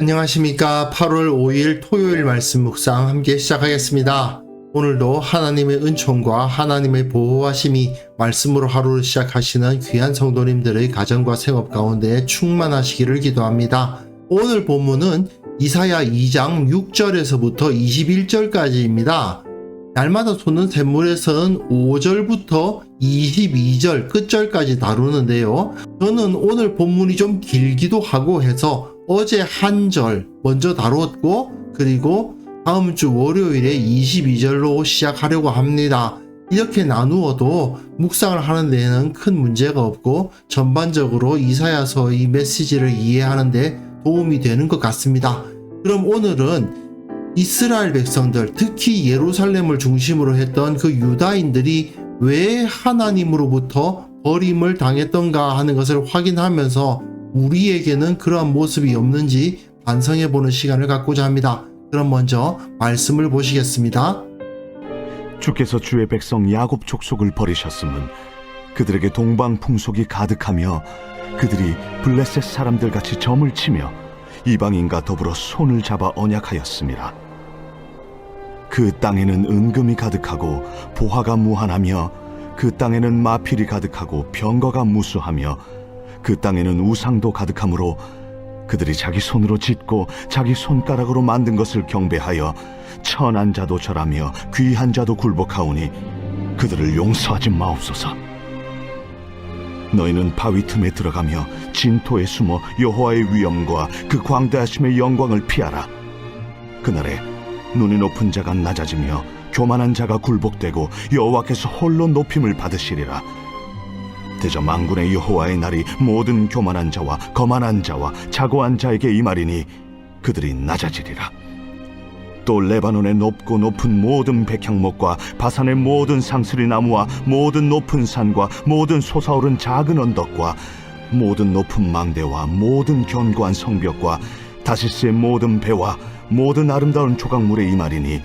안녕하십니까. 8월 5일 토요일 말씀 묵상 함께 시작하겠습니다. 오늘도 하나님의 은총과 하나님의 보호하심이 말씀으로 하루를 시작하시는 귀한 성도님들의 가정과 생업 가운데 충만하시기를 기도합니다. 오늘 본문은 이사야 2장 6절에서부터 21절까지입니다. 날마다 솟는 샘물에서는 5절부터 22절 끝절까지 다루는데요. 저는 오늘 본문이 좀 길기도 하고 해서 어제 한 절 먼저 다루었고, 그리고 다음 주 월요일에 22절로 시작하려고 합니다. 이렇게 나누어도 묵상을 하는 데에는 큰 문제가 없고 전반적으로 이사야서의 메시지를 이해하는 데 도움이 되는 것 같습니다. 그럼 오늘은 이스라엘 백성들, 특히 예루살렘을 중심으로 했던 그 유다인들이 왜 하나님으로부터 버림을 당했던가 하는 것을 확인하면서 우리에게는 그러한 모습이 없는지 반성해보는 시간을 갖고자 합니다. 그럼 먼저 말씀을 보시겠습니다. 주께서 주의 백성 야곱 족속을 버리셨음은 그들에게 동방 풍속이 가득하며 그들이 블레셋 사람들 같이 점을 치며 이방인과 더불어 손을 잡아 언약하였습니다. 그 땅에는 은금이 가득하고 보화가 무한하며 그 땅에는 마필이 가득하고 병거가 무수하며 그 땅에는 우상도 가득하므로 그들이 자기 손으로 짓고 자기 손가락으로 만든 것을 경배하여 천한 자도 절하며 귀한 자도 굴복하오니 그들을 용서하지 마옵소서. 너희는 바위 틈에 들어가며 진토에 숨어 여호와의 위엄과 그 광대하심의 영광을 피하라. 그날에 눈이 높은 자가 낮아지며 교만한 자가 굴복되고 여호와께서 홀로 높임을 받으시리라. 대저 만군의 여호와의 날이 모든 교만한 자와 거만한 자와 자고한 자에게 임하리니 그들이 낮아지리라. 또 레바논의 높고 높은 모든 백향목과 바산의 모든 상스리 나무와 모든 높은 산과 모든 솟아오른 작은 언덕과 모든 높은 망대와 모든 견고한 성벽과 다시스의 모든 배와 모든 아름다운 조각물에 임하리니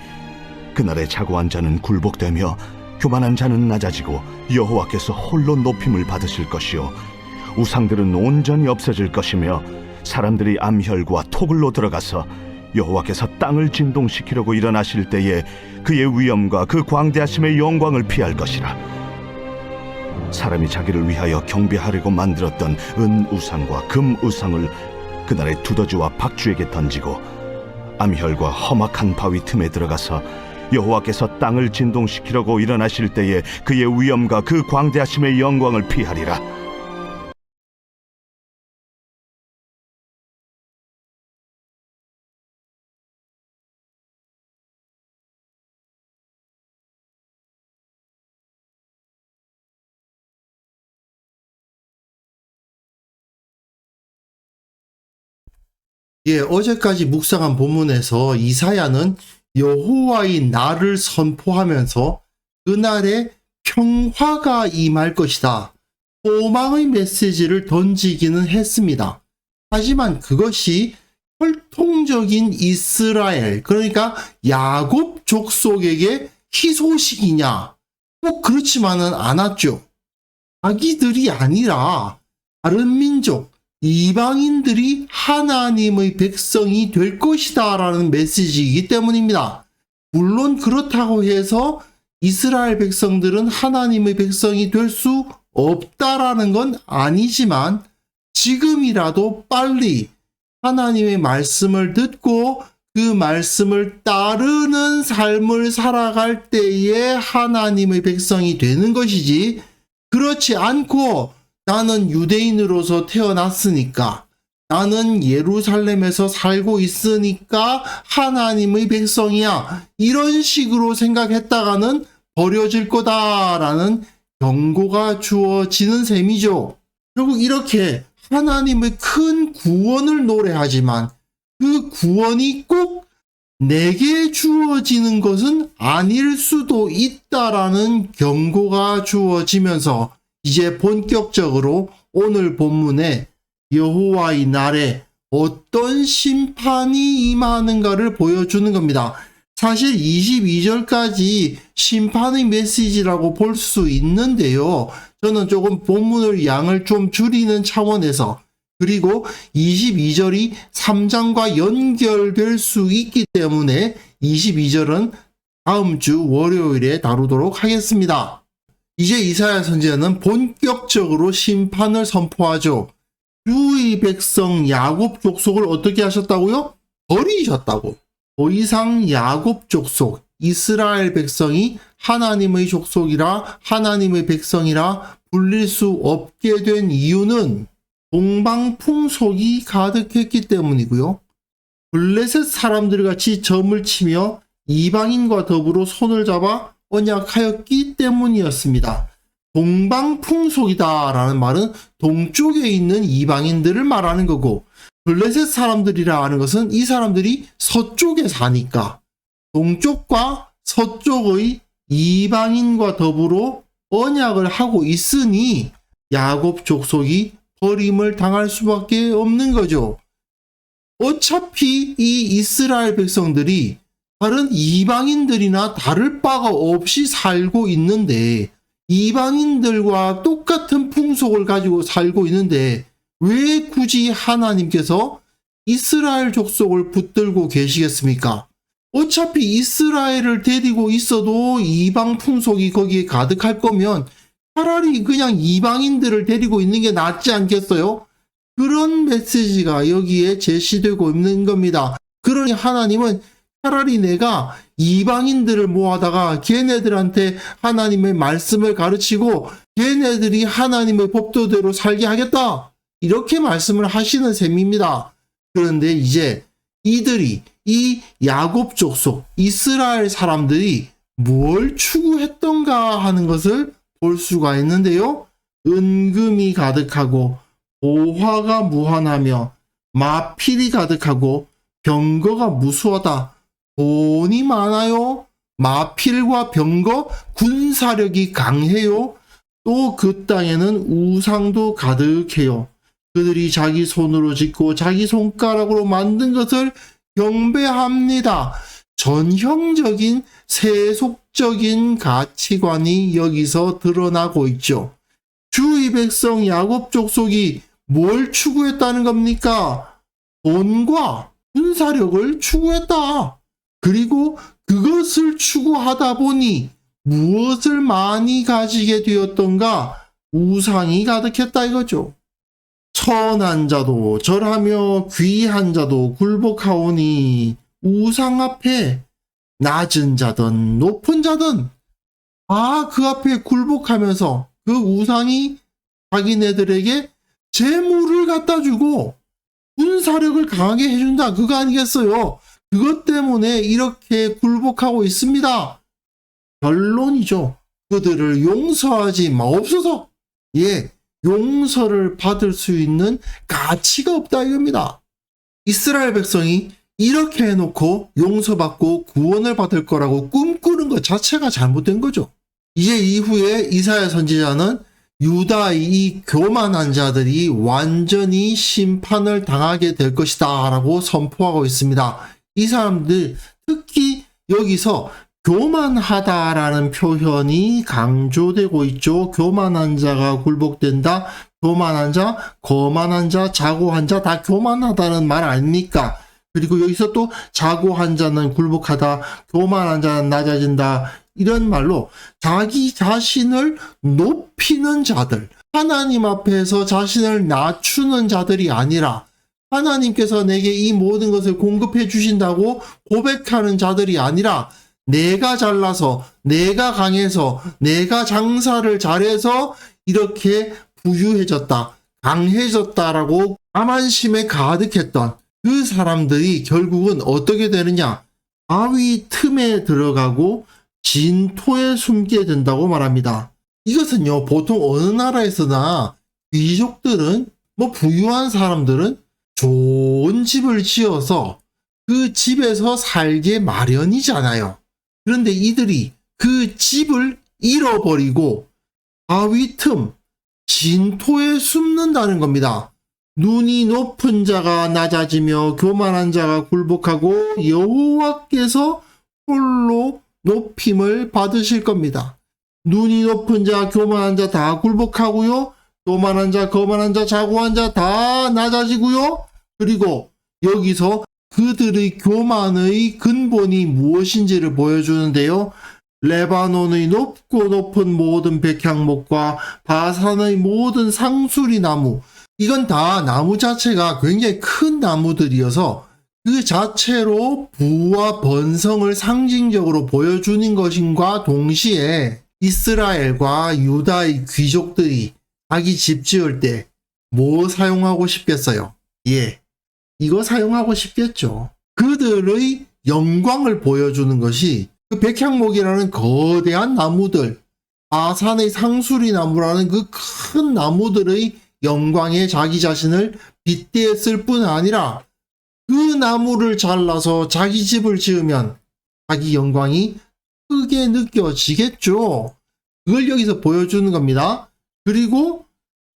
그날에 자고한 자는 굴복되며 교만한 자는 낮아지고 여호와께서 홀로 높임을 받으실 것이요 우상들은 온전히 없어질 것이며 사람들이 암혈과 토굴로 들어가서 여호와께서 땅을 진동시키려고 일어나실 때에 그의 위엄과 그 광대하심의 영광을 피할 것이라. 사람이 자기를 위하여 경배하려고 만들었던 은우상과 금우상을 그날에 두더지와 박쥐에게 던지고 암혈과 험악한 바위 틈에 들어가서 여호와께서 땅을 진동시키려고 일어나실 때에 그의 위엄과 그 광대하심의 영광을 피하리라. 어제까지 묵상한 본문에서 이사야는 여호와의 날을 선포하면서 그날에 평화가 임할 것이다, 소망의 메시지를 던지기는 했습니다. 하지만 그것이 혈통적인 이스라엘, 그러니까 야곱 족속에게 희소식이냐? 꼭 그렇지만은 않았죠. 자기들이 아니라 다른 민족, 이방인들이 하나님의 백성이 될 것이다 라는 메시지이기 때문입니다. 물론 그렇다고 해서 이스라엘 백성들은 하나님의 백성이 될 수 없다라는 건 아니지만 지금이라도 빨리 하나님의 말씀을 듣고 그 말씀을 따르는 삶을 살아갈 때에 하나님의 백성이 되는 것이지, 그렇지 않고 나는 유대인으로서 태어났으니까, 나는 예루살렘에서 살고 있으니까 하나님의 백성이야, 이런 식으로 생각했다가는 버려질 거다라는 경고가 주어지는 셈이죠. 결국 이렇게 하나님의 큰 구원을 노래하지만 그 구원이 꼭 내게 주어지는 것은 아닐 수도 있다라는 경고가 주어지면서 이제 본격적으로 오늘 본문에 여호와의 날에 어떤 심판이 임하는가를 보여주는 겁니다. 사실 22절까지 심판의 메시지라고 볼 수 있는데요. 저는 조금 본문을 양을 좀 줄이는 차원에서, 그리고 22절이 3장과 연결될 수 있기 때문에 22절은 다음 주 월요일에 다루도록 하겠습니다. 이제 이사야 선지자는 본격적으로 심판을 선포하죠. 주의 백성 야곱 족속을 어떻게 하셨다고요? 버리셨다고. 더 이상 야곱 족속, 이스라엘 백성이 하나님의 족속이라 하나님의 백성이라 불릴 수 없게 된 이유는 동방풍속이 가득했기 때문이고요. 블레셋 사람들 같이 점을 치며 이방인과 더불어 손을 잡아 언약하였기 때문이었습니다. 동방풍속이다 라는 말은 동쪽에 있는 이방인들을 말하는 거고, 블레셋 사람들이라 하는 것은 이 사람들이 서쪽에 사니까 동쪽과 서쪽의 이방인과 더불어 언약을 하고 있으니 야곱 족속이 버림을 당할 수밖에 없는 거죠. 어차피 이 이스라엘 백성들이 다른 이방인들이나 다를 바가 없이 살고 있는데, 이방인들과 똑같은 풍속을 가지고 살고 있는데 왜 굳이 하나님께서 이스라엘 족속을 붙들고 계시겠습니까? 어차피 이스라엘을 데리고 있어도 이방 풍속이 거기에 가득할 거면 차라리 그냥 이방인들을 데리고 있는 게 낫지 않겠어요? 그런 메시지가 여기에 제시되고 있는 겁니다. 그러니 하나님은 차라리 내가 이방인들을 모아다가 걔네들한테 하나님의 말씀을 가르치고 걔네들이 하나님의 법도대로 살게 하겠다, 이렇게 말씀을 하시는 셈입니다. 그런데 이제 이들이, 이 야곱 족속 이스라엘 사람들이 뭘 추구했던가 하는 것을 볼 수가 있는데요. 은금이 가득하고 보화가 무한하며 마필이 가득하고 병거가 무수하다. 돈이 많아요. 마필과 병거, 군사력이 강해요. 또 그 땅에는 우상도 가득해요. 그들이 자기 손으로 짓고 자기 손가락으로 만든 것을 경배합니다. 전형적인 세속적인 가치관이 여기서 드러나고 있죠. 주의 백성 야곱 족속이 뭘 추구했다는 겁니까? 돈과 군사력을 추구했다. 그리고 그것을 추구하다 보니 무엇을 많이 가지게 되었던가? 우상이 가득했다 이거죠. 선한 자도 절하며 귀한 자도 굴복하오니 우상 앞에 낮은 자든 높은 자든 그 앞에 굴복하면서 그 우상이 자기네들에게 재물을 갖다 주고 군사력을 강하게 해준다, 그거 아니겠어요? 그것 때문에 이렇게 굴복하고 있습니다. 결론이죠. 그들을 용서하지 마옵소서. 용서를 받을 수 있는 가치가 없다 이겁니다. 이스라엘 백성이 이렇게 해놓고 용서받고 구원을 받을 거라고 꿈꾸는 것 자체가 잘못된 거죠. 이제 이후에 이사야 선지자는 유다의 이 교만한 자들이 완전히 심판을 당하게 될 것이다 라고 선포하고 있습니다. 이 사람들, 특히 여기서 교만하다라는 표현이 강조되고 있죠. 교만한 자가 굴복된다. 교만한 자, 거만한 자, 자고한 자 다 교만하다는 말 아닙니까? 그리고 여기서 또 자고한 자는 굴복하다, 교만한 자는 낮아진다, 이런 말로 자기 자신을 높이는 자들, 하나님 앞에서 자신을 낮추는 자들이 아니라 하나님께서 내게 이 모든 것을 공급해 주신다고 고백하는 자들이 아니라 내가 잘나서, 내가 강해서, 내가 장사를 잘해서 이렇게 부유해졌다, 강해졌다라고 자만심에 가득했던 그 사람들이 결국은 어떻게 되느냐? 바위 틈에 들어가고 진토에 숨게 된다고 말합니다. 이것은요, 보통 어느 나라에서나 귀족들은 뭐 부유한 사람들은 좋은 집을 지어서 그 집에서 살게 마련이잖아요. 그런데 이들이 그 집을 잃어버리고 바위 틈, 진토에 숨는다는 겁니다. 눈이 높은 자가 낮아지며 교만한 자가 굴복하고 여호와께서 홀로 높임을 받으실 겁니다. 눈이 높은 자, 교만한 자 다 굴복하고요. 교만한 자, 거만한 자, 자고한 자 다 낮아지고요. 그리고 여기서 그들의 교만의 근본이 무엇인지를 보여주는데요. 레바논의 높고 높은 모든 백향목과 바산의 모든 상수리 나무, 이건 다 나무 자체가 굉장히 큰 나무들이어서 그 자체로 부와 번성을 상징적으로 보여주는 것인과 동시에 이스라엘과 유다의 귀족들이 자기 집 지을 때 뭐 사용하고 싶겠어요? 예, 이거 사용하고 싶겠죠. 그들의 영광을 보여주는 것이 그 백향목이라는 거대한 나무들, 바산의 상수리 나무라는 그 큰 나무들의 영광에 자기 자신을 빗대었을 뿐 아니라 그 나무를 잘라서 자기 집을 지으면 자기 영광이 크게 느껴지겠죠. 그걸 여기서 보여주는 겁니다. 그리고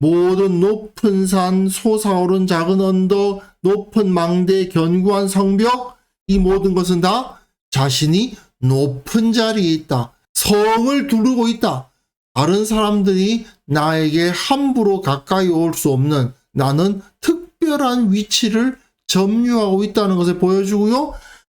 모든 높은 산, 솟아오른 작은 언덕, 높은 망대, 견고한 성벽, 이 모든 것은 다 자신이 높은 자리에 있다. 성을 두르고 있다. 다른 사람들이 나에게 함부로 가까이 올 수 없는, 나는 특별한 위치를 점유하고 있다는 것을 보여주고요.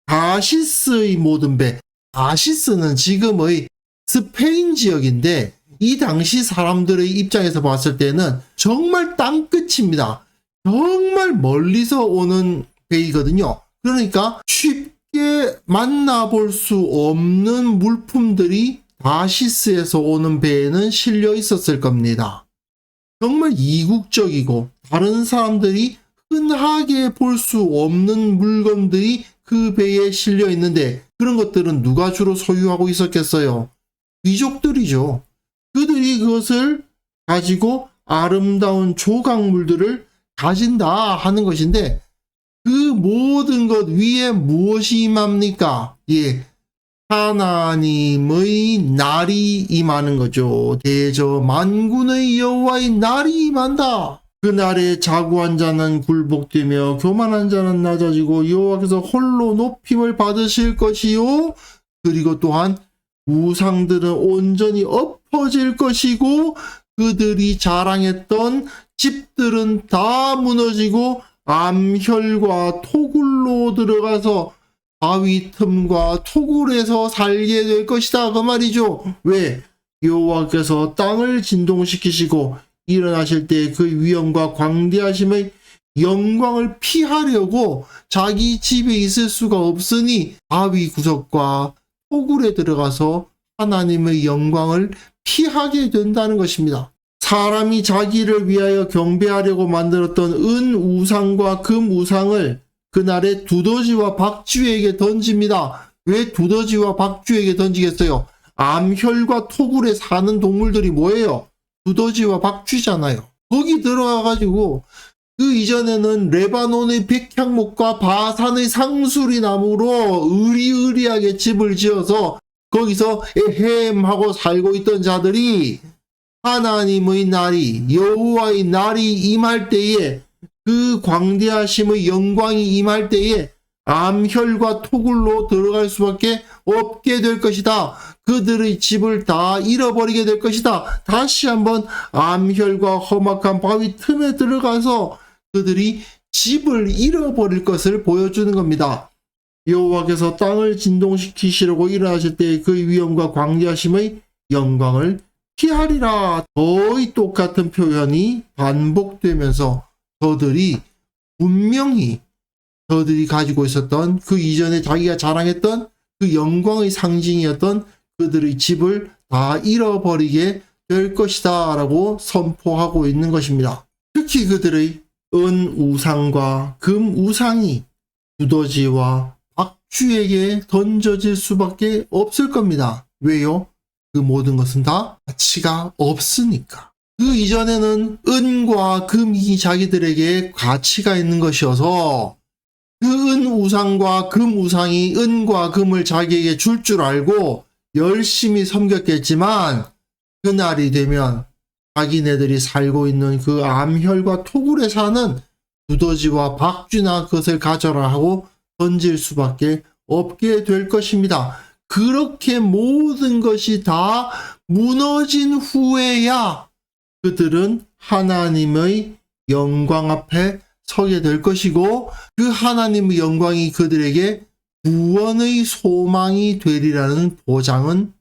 다시스의 모든 배, 다시스는 지금의 스페인 지역인데 이 당시 사람들의 입장에서 봤을 때는 정말 땅끝입니다. 정말 멀리서 오는 배이거든요. 그러니까 쉽게 만나볼 수 없는 물품들이 다시스에서 오는 배에는 실려 있었을 겁니다. 정말 이국적이고 다른 사람들이 흔하게 볼 수 없는 물건들이 그 배에 실려 있는데 그런 것들은 누가 주로 소유하고 있었겠어요? 귀족들이죠. 그들이 그것을 가지고 아름다운 조각물들을 가진다 하는 것인데 그 모든 것 위에 무엇이 임합니까? 예, 하나님의 날이 임하는 거죠. 대저 만군의 여호와의 날이 임한다. 그날에 자고한 자는 굴복되며 교만한 자는 낮아지고 여호와께서 홀로 높임을 받으실 것이요. 그리고 또한 우상들은 온전히 엎어질 것이고 그들이 자랑했던 집들은 다 무너지고 암혈과 토굴로 들어가서 바위 틈과 토굴에서 살게 될 것이다 그 말이죠. 왜? 여호와께서 땅을 진동시키시고 일어나실 때 그 위엄과 광대하심의 영광을 피하려고 자기 집에 있을 수가 없으니 바위 구석과 토굴에 들어가서 하나님의 영광을 피하게 된다는 것입니다. 사람이 자기를 위하여 경배하려고 만들었던 은 우상과 금 우상을 그날에 두더지와 박쥐에게 던집니다. 왜 두더지와 박쥐에게 던지겠어요? 암혈과 토굴에 사는 동물들이 뭐예요? 두더지와 박쥐잖아요. 거기 들어가가지고 그 이전에는 레바논의 백향목과 바산의 상수리 나무로 으리으리하게 집을 지어서 거기서 에헴 하고 살고 있던 자들이 하나님의 날이 여호와의 날이 임할 때에 그 광대하심의 영광이 임할 때에 암혈과 토굴로 들어갈 수밖에 없게 될 것이다. 그들의 집을 다 잃어버리게 될 것이다. 다시 한번 암혈과 험악한 바위 틈에 들어가서 그들이 집을 잃어버릴 것을 보여주는 겁니다. 여호와께서 땅을 진동시키시려고 일어나실 때 그 위엄과 광대하심의 영광을 피하리라. 거의 똑같은 표현이 반복되면서 저들이 분명히 저들이 가지고 있었던 그 이전에 자기가 자랑했던 그 영광의 상징이었던 그들의 집을 다 잃어버리게 될 것이다 라고 선포하고 있는 것입니다. 특히 그들의 은 우상과 금 우상이 두더지와 박쥐에게 던져질 수밖에 없을 겁니다. 왜요? 그 모든 것은 다 가치가 없으니까. 그 이전에는 은과 금이 자기들에게 가치가 있는 것이어서 그 은 우상과 금 우상이 은과 금을 자기에게 줄 줄 알고 열심히 섬겼겠지만 그날이 되면 자기네들이 살고 있는 그 암혈과 토굴에 사는 두더지와 박쥐나 그것을 가져라 하고 던질 수밖에 없게 될 것입니다. 그렇게 모든 것이 다 무너진 후에야 그들은 하나님의 영광 앞에 서게 될 것이고 그 하나님의 영광이 그들에게 구원의 소망이 되리라는 보장은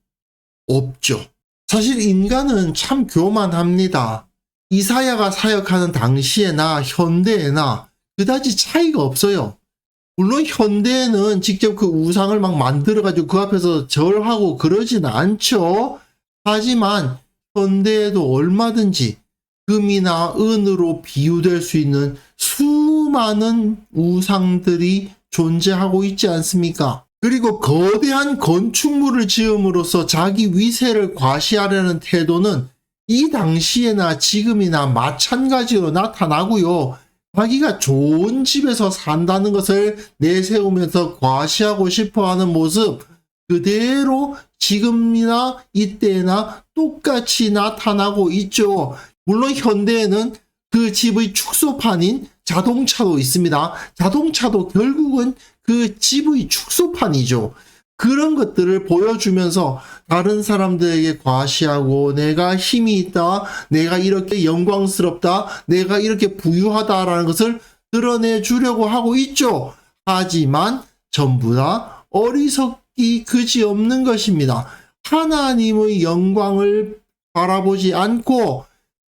없죠. 사실 인간은 참 교만합니다. 이사야가 사역하는 당시에나 현대에나 그다지 차이가 없어요. 물론 현대에는 직접 그 우상을 막 만들어가지고 그 앞에서 절하고 그러진 않죠. 하지만 현대에도 얼마든지 금이나 은으로 비유될 수 있는 수많은 우상들이 존재하고 있지 않습니까? 그리고 거대한 건축물을 지음으로써 자기 위세를 과시하려는 태도는 이 당시에나 지금이나 마찬가지로 나타나고요. 자기가 좋은 집에서 산다는 것을 내세우면서 과시하고 싶어하는 모습 그대로 지금이나 이때나 똑같이 나타나고 있죠. 물론 현대에는 그 집의 축소판인 자동차도 있습니다. 자동차도 결국은 그 집의 축소판이죠. 그런 것들을 보여주면서 다른 사람들에게 과시하고 내가 힘이 있다, 내가 이렇게 영광스럽다, 내가 이렇게 부유하다라는 것을 드러내 주려고 하고 있죠. 하지만 전부 다 어리석기 그지없는 것입니다. 하나님의 영광을 바라보지 않고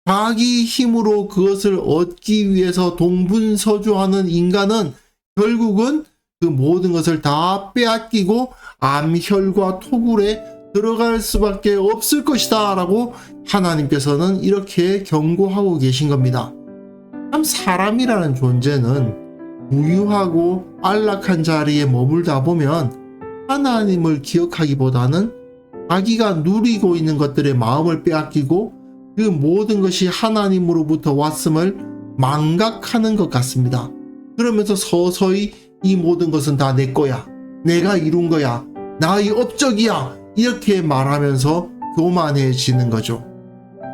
자기 힘으로 그것을 얻기 위해서 동분서주하는 인간은 결국은 그 모든 것을 다 빼앗기고 암혈과 토굴에 들어갈 수밖에 없을 것이다 라고 하나님께서는 이렇게 경고하고 계신 겁니다. 참 사람이라는 존재는 부유하고 안락한 자리에 머물다 보면 하나님을 기억하기보다는 자기가 누리고 있는 것들의 마음을 빼앗기고 그 모든 것이 하나님으로부터 왔음을 망각하는 것 같습니다. 그러면서 서서히 이 모든 것은 다 내 거야. 내가 이룬 거야. 나의 업적이야. 이렇게 말하면서 교만해지는 거죠.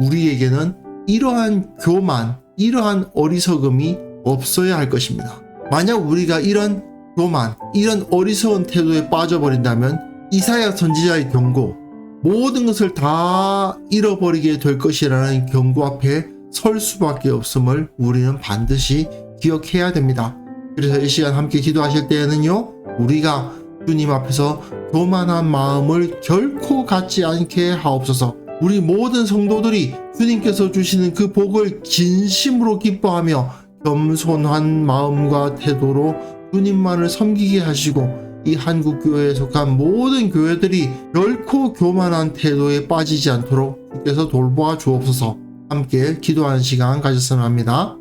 우리에게는 이러한 교만, 이러한 어리석음이 없어야 할 것입니다. 만약 우리가 이런 교만, 이런 어리석은 태도에 빠져버린다면 이사야 선지자의 경고, 모든 것을 다 잃어버리게 될 것이라는 경고 앞에 설 수밖에 없음을 우리는 반드시 기억해야 됩니다. 그래서 이 시간 함께 기도하실 때에는요, 우리가 주님 앞에서 교만한 마음을 결코 갖지 않게 하옵소서. 우리 모든 성도들이 주님께서 주시는 그 복을 진심으로 기뻐하며 겸손한 마음과 태도로 주님만을 섬기게 하시고 이 한국교회에 속한 모든 교회들이 결코 교만한 태도에 빠지지 않도록 주께서 돌보아 주옵소서. 함께 기도하는 시간 가졌으면 합니다.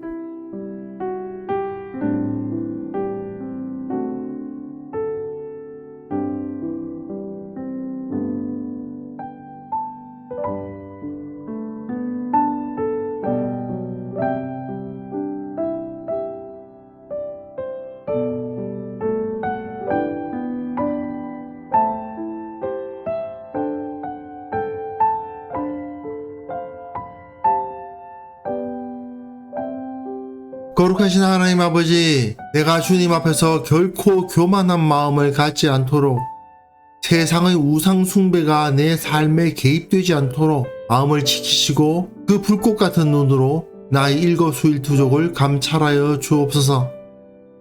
거룩하신 하나님 아버지, 내가 주님 앞에서 결코 교만한 마음을 갖지 않도록 세상의 우상 숭배가 내 삶에 개입되지 않도록 마음을 지키시고 그 불꽃 같은 눈으로 나의 일거수일투족을 감찰하여 주옵소서.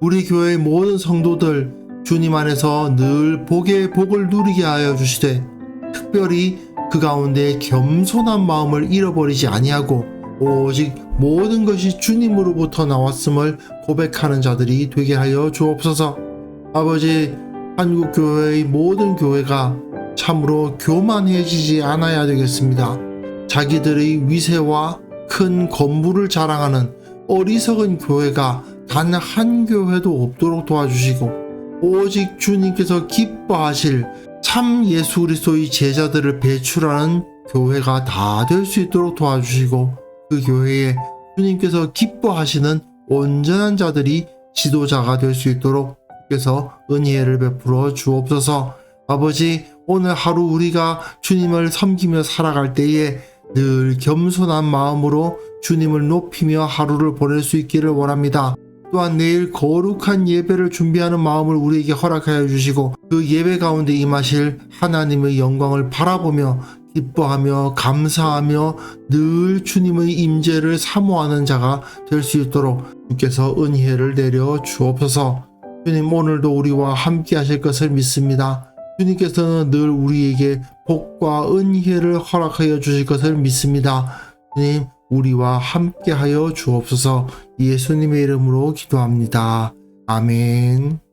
우리 교회의 모든 성도들 주님 안에서 늘 복의 복을 누리게 하여 주시되 특별히 그 가운데 겸손한 마음을 잃어버리지 아니하고 오직 모든 것이 주님으로부터 나왔음을 고백하는 자들이 되게 하여 주옵소서. 아버지, 한국교회의 모든 교회가 참으로 교만해지지 않아야 되겠습니다. 자기들의 위세와 큰 건물을 자랑하는 어리석은 교회가 단 한 교회도 없도록 도와주시고 오직 주님께서 기뻐하실 참 예수 그리스도의 제자들을 배출하는 교회가 다 될 수 있도록 도와주시고 그 교회에 주님께서 기뻐하시는 온전한 자들이 지도자가 될 수 있도록 주께서 은혜를 베풀어 주옵소서. 아버지, 오늘 하루 우리가 주님을 섬기며 살아갈 때에 늘 겸손한 마음으로 주님을 높이며 하루를 보낼 수 있기를 원합니다. 또한 내일 거룩한 예배를 준비하는 마음을 우리에게 허락하여 주시고 그 예배 가운데 임하실 하나님의 영광을 바라보며 기뻐하며 감사하며 늘 주님의 임재를 사모하는 자가 될 수 있도록 주께서 은혜를 내려 주옵소서. 주님, 오늘도 우리와 함께 하실 것을 믿습니다. 주님께서는 늘 우리에게 복과 은혜를 허락하여 주실 것을 믿습니다. 주님, 우리와 함께 하여 주옵소서. 예수님의 이름으로 기도합니다. 아멘.